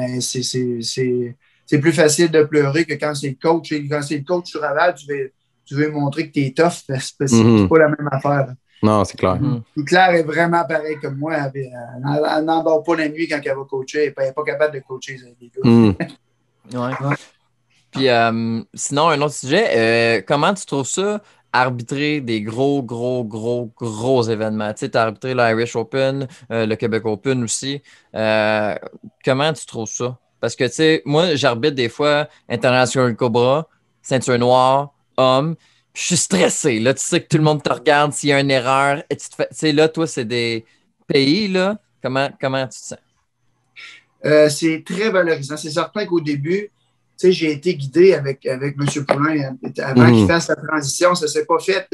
C'est plus facile de pleurer que quand c'est le coach. Et quand c'est le coach sur aval, tu veux montrer que tu es tough, parce que c'est pas la même affaire. Là. Non, c'est clair. Claire est vraiment pareil comme moi. Elle n'endort pas la nuit quand elle va coacher. Elle n'est pas capable de coacher les gars. Puis sinon, un autre sujet, comment tu trouves ça? Arbitrer des gros événements. Tu sais, tu as arbitré l'Irish Open, le Québec Open aussi. Comment tu trouves ça? Parce que, tu sais, moi, j'arbitre des fois International Cobra, ceinture noire, homme. Je suis stressé. Là, tu sais que tout le monde te regarde s'il y a une erreur. Tu sais, là, toi, c'est des pays, là. Comment tu te sens? C'est très valorisant. C'est certain qu'au début, tu sais, j'ai été guidé avec M. Poulain avant qu'il fasse la transition. Ça ne s'est pas fait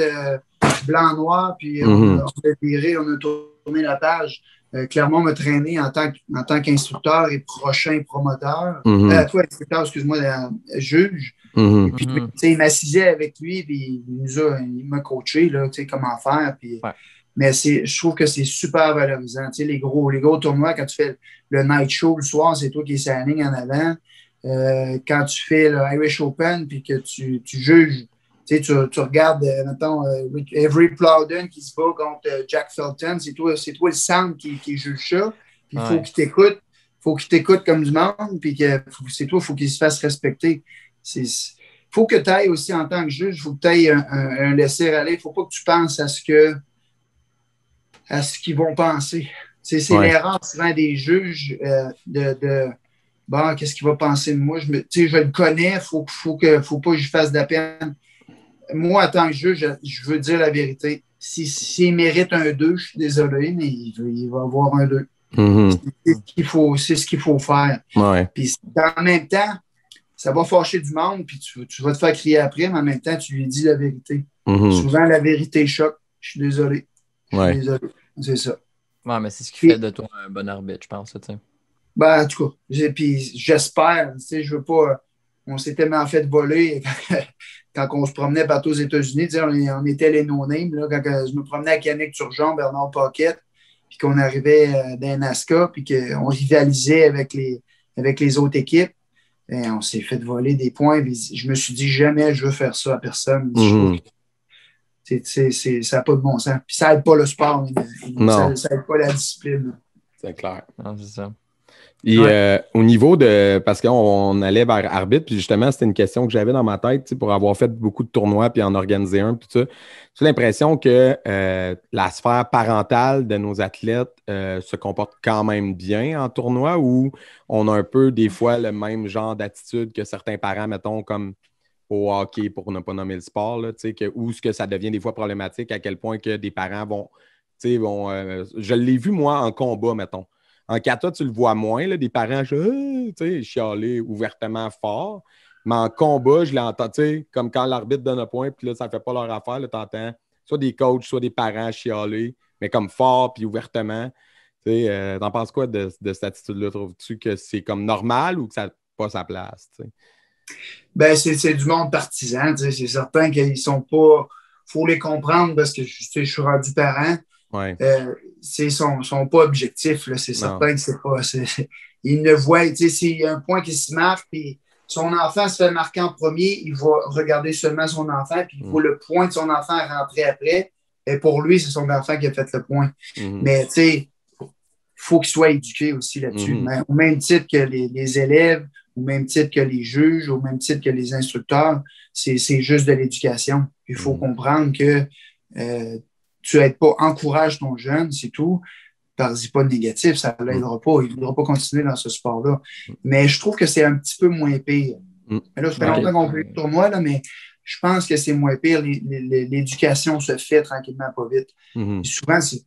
blanc-noir, puis on a viré, on a tourné la page. Clermont m'a traîné en tant qu'instructeur et prochain promoteur. Toi, instructeur, excuse-moi, juge. Et puis, tu sais, il m'assisait avec lui, puis il m'a coaché, là, tu sais, comment faire. Puis, mais je trouve que c'est super valorisant. Tu sais, les gros tournois, quand tu fais le night show le soir, c'est toi qui es sur la ligne en avant. Quand tu fais le Irish Open puis que tu juges, tu regardes, mettons, Avery Plowden qui se bat contre Jack Felton, c'est toi le centre qui juge ça. Puis il faut qu'il t'écoute comme du monde, puis c'est toi, il faut qu'il se fasse respecter. Il faut que tu ailles aussi en tant que juge, il faut que tu ailles un laisser-aller. Il ne faut pas que tu penses à ce qu'ils vont penser. C'est l'erreur souvent des juges bon, qu'est-ce qu'il va penser de moi? Je le connais, il faut pas que je fasse de la peine. Moi, en tant que juge, je veux dire la vérité. S'il mérite un 2, je suis désolé, mais il va avoir un 2. C'est ce qu'il faut faire. Puis en même temps, ça va fâcher du monde, puis tu vas te faire crier après, mais en même temps, tu lui dis la vérité. Souvent, la vérité choque. Je suis désolé. Je suis désolé. C'est ça. Ouais, mais c'est ce qui Puis, fait de toi un bon arbitre, je pense, tu sais. ben, en tout cas, puis j'espère, tu sais, je veux pas. On s'est tellement fait voler quand on se promenait partout aux États-Unis. Tu sais, on était les no-names. Là, quand je me promenais avec Yannick Turgeon, Bernard Paquette, puis qu'on arrivait dans NASCA, puis qu'on rivalisait avec les autres équipes, ben, on s'est fait voler des points. Puis je me suis dit, jamais je veux faire ça à personne. Je trouve que ça n'a pas de bon sens. Puis ça n'aide pas le sport. Non. Ça n'aide pas la discipline. C'est clair. Non, c'est ça. Et au niveau de... Parce qu'on allait vers arbitre, puis justement, c'était une question que j'avais dans ma tête, tu sais, pour avoir fait beaucoup de tournois puis en organiser un, puis tout ça. J'ai l'impression que la sphère parentale de nos athlètes se comporte quand même bien en tournoi, ou on a un peu, des fois, le même genre d'attitude que certains parents, mettons, comme au hockey, pour ne pas nommer le sport, là, tu sais, où ce que ça devient des fois problématique, à quel point que des parents vont... Tu sais, je l'ai vu, moi, en combat, mettons. En kata, tu le vois moins, là, des parents chialer ouvertement fort. Mais en combat, je l'entends, comme quand l'arbitre donne un point, puis là, ça ne fait pas leur affaire, tu entends soit des coachs, soit des parents chialer, mais comme fort puis ouvertement. T'en penses quoi de cette attitude-là? Trouves-tu que c'est comme normal ou que ça n'a pas sa place? T'sais? Ben, c'est du monde partisan. C'est certain qu'ils sont pas. Il faut les comprendre parce que je suis rendu parent. Ouais. Ils sont pas objectifs. Là. C'est certain que c'est pas. Ils ne voient. S'il y a un point qui se marque, puis son enfant se fait marquer en premier, il va regarder seulement son enfant, puis il voit le point de son enfant rentrer après. Et pour lui, c'est son enfant qui a fait le point. Mais tu sais, il faut qu'il soit éduqué aussi là-dessus. Mais au même titre que les élèves, au même titre que les juges, au même titre que les instructeurs, c'est juste de l'éducation. Il faut comprendre que tu n'aides pas, encourage ton jeune, c'est tout. Parle-y pas de négatif, ça ne l'aidera pas. Il ne voudra pas continuer dans ce sport-là. Mais je trouve que c'est un petit peu moins pire. Mais là, ça fait longtemps qu'on fait le tournoi, là, mais je pense que c'est moins pire. L'éducation se fait tranquillement, pas vite. Et souvent, c'est.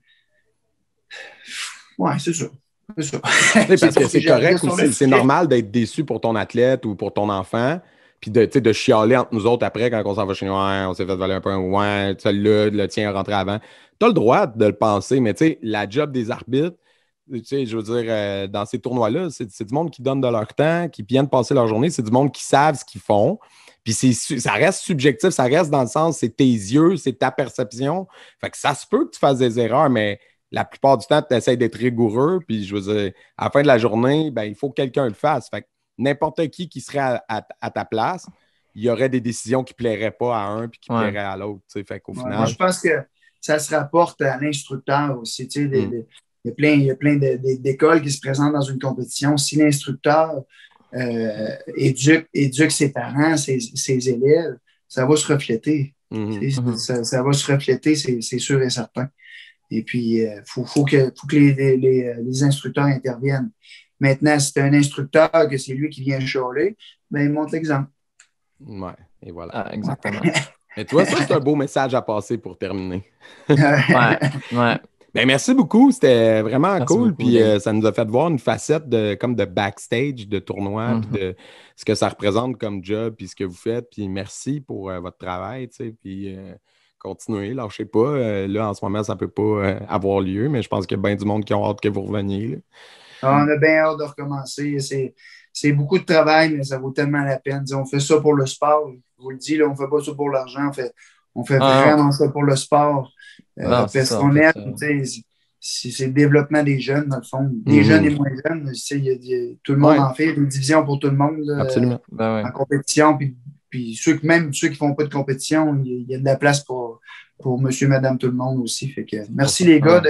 Ouais, c'est ça. C'est ça. Parce que c'est correct aussi. C'est normal d'être déçu pour ton athlète ou pour ton enfant. Puis de chialer entre nous autres après quand on s'en va chez nous. Ouais, on s'est fait voler un peu. Ouais, celui-là, le tien est rentré avant. Tu as le droit de le penser, mais la job des arbitres, je veux dire, dans ces tournois-là, c'est du monde qui donne de leur temps, qui viennent passer leur journée. C'est du monde qui savent ce qu'ils font. Puis ça reste subjectif, ça reste dans le sens, c'est tes yeux, c'est ta perception. Fait que ça se peut que tu fasses des erreurs, mais la plupart du temps, tu essaies d'être rigoureux. Puis je veux dire, à la fin de la journée, ben, il faut que quelqu'un le fasse. Fait que n'importe qui serait à ta place, il y aurait des décisions qui ne plairaient pas à un puis qui plairaient à l'autre. Fait qu'au final... Moi, je pense que ça se rapporte à l'instructeur aussi. Il y a plein d'écoles qui se présentent dans une compétition. Si l'instructeur éduque ses parents, ses élèves, ça va se refléter. Ça va se refléter, c'est sûr et certain. Et puis, il faut que les instructeurs interviennent. Maintenant, si c'est un instructeur que c'est lui qui vient chialer, ben, il montre l'exemple. Oui, et voilà. Ah, exactement. Mais toi, ça, c'est un beau message à passer pour terminer. ouais. Ben, merci beaucoup. C'était vraiment cool. Beaucoup, puis ça nous a fait voir une facette comme de backstage de tournoi, puis de ce que ça représente comme job, puis ce que vous faites. Puis merci pour votre travail, puis continuez, lâchez pas. Là, en ce moment, ça ne peut pas avoir lieu, mais je pense qu'il y a bien du monde qui ont hâte que vous reveniez. Là. On a bien hâte de recommencer. C'est beaucoup de travail, mais ça vaut tellement la peine. On fait ça pour le sport. Je vous le dis, là, on ne fait pas ça pour l'argent. On fait vraiment ça pour le sport. Parce qu'on aime, c'est le développement des jeunes, dans le fond. Des jeunes et moins jeunes. Tout le monde en fait. Il y a une division pour tout le monde là, absolument. En compétition. Puis même ceux qui ne font pas de compétition, il y a de la place pour monsieur, madame, tout le monde aussi. Fait que, merci les gars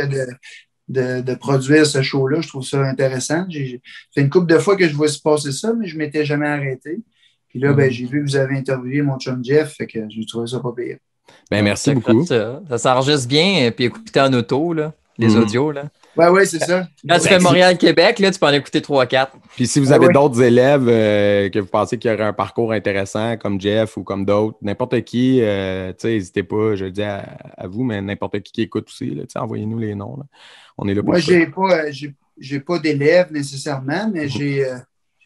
de produire ce show-là. Je trouve ça intéressant. J'ai fait une couple de fois que je vois se passer ça, mais je ne m'étais jamais arrêté. Puis là, j'ai vu que vous avez interviewé mon chum Jeff, fait que j'ai trouvé ça pas pire. Ben, merci beaucoup. Ça s'enregistre bien, puis écouter en auto, là, les audios. Là. Oui, c'est ça. Quand tu fais Montréal-Québec, là, tu peux en écouter 3-4. Puis si vous avez d'autres élèves que vous pensez qu'il y aurait un parcours intéressant, comme Jeff ou comme d'autres, n'importe qui, n'hésitez pas, je le dis à vous, mais n'importe qui écoute aussi, là, envoyez-nous les noms. Là. On est là pour ça. Moi, j'ai pas d'élèves nécessairement, mais j'ai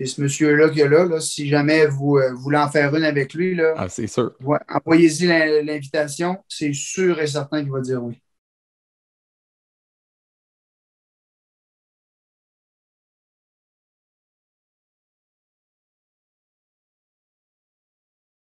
ce monsieur-là qui est là. Si jamais vous voulez en faire une avec lui, là, c'est sûr. Envoyez-y l'invitation. C'est sûr et certain qu'il va dire oui.